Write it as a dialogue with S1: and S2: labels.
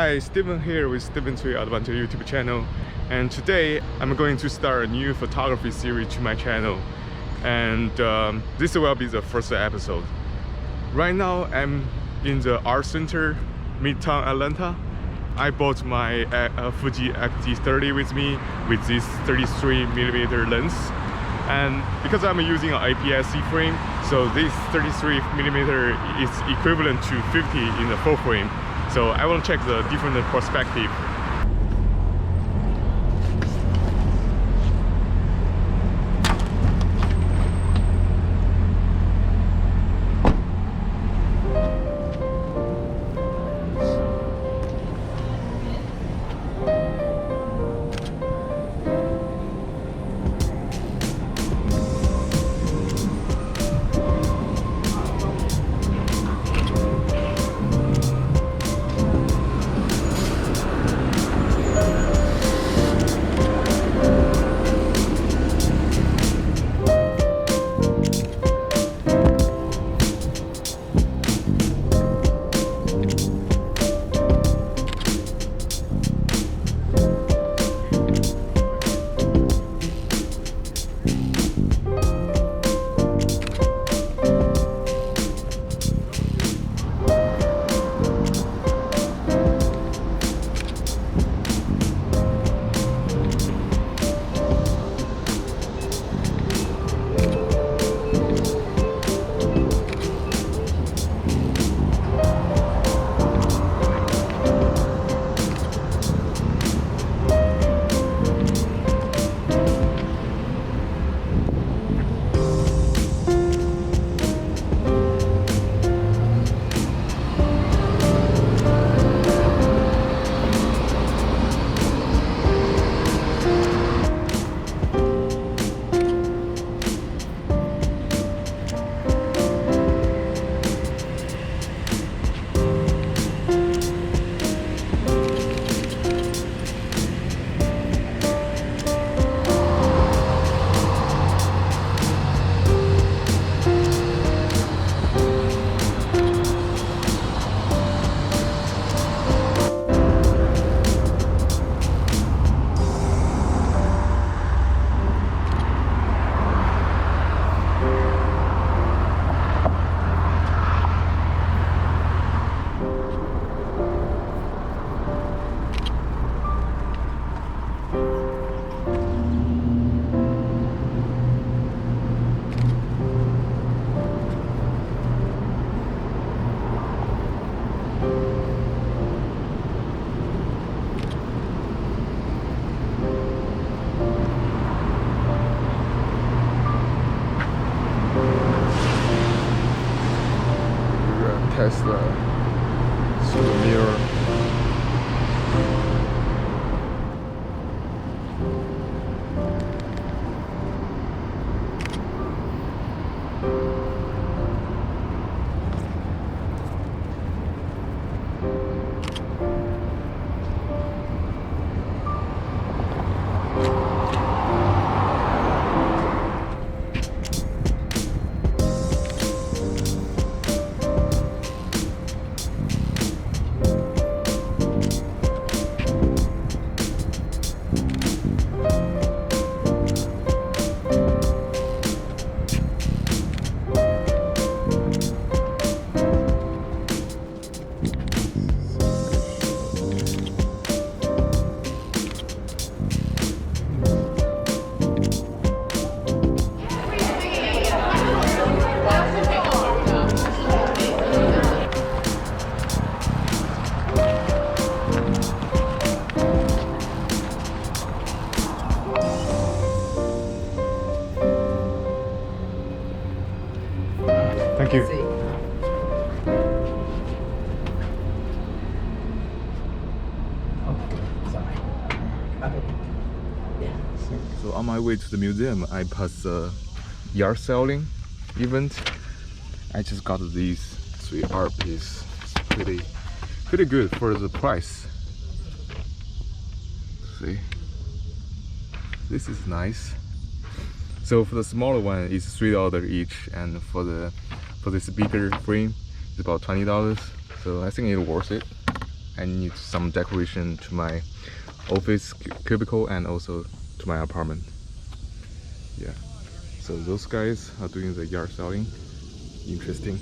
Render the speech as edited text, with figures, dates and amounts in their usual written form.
S1: Hi, Steven here with Steven 3 Adventure YouTube channel, and today I'm going to start a new photography series to my channel, and this will be the first episode. Right now I'm in the art center, Midtown Atlanta. I bought my Fuji xt30 with me with this 33mm lens, and because I'm using an APS-C frame, so this 33mm is equivalent to 50 in the full frame. So I want to check the different perspective. Tesla through the mirror. Thank you. So on my way to the museum, I passed the yard selling event. I just got these 3 art pieces. It's pretty good for the price. See, this is nice. So for the smaller one, it's $3 each, and for this bigger frame, it's about $20. So I think it's worth it. I need some decoration to my office cubicle and also to my apartment. Yeah, so those guys are doing the yard selling. Interesting.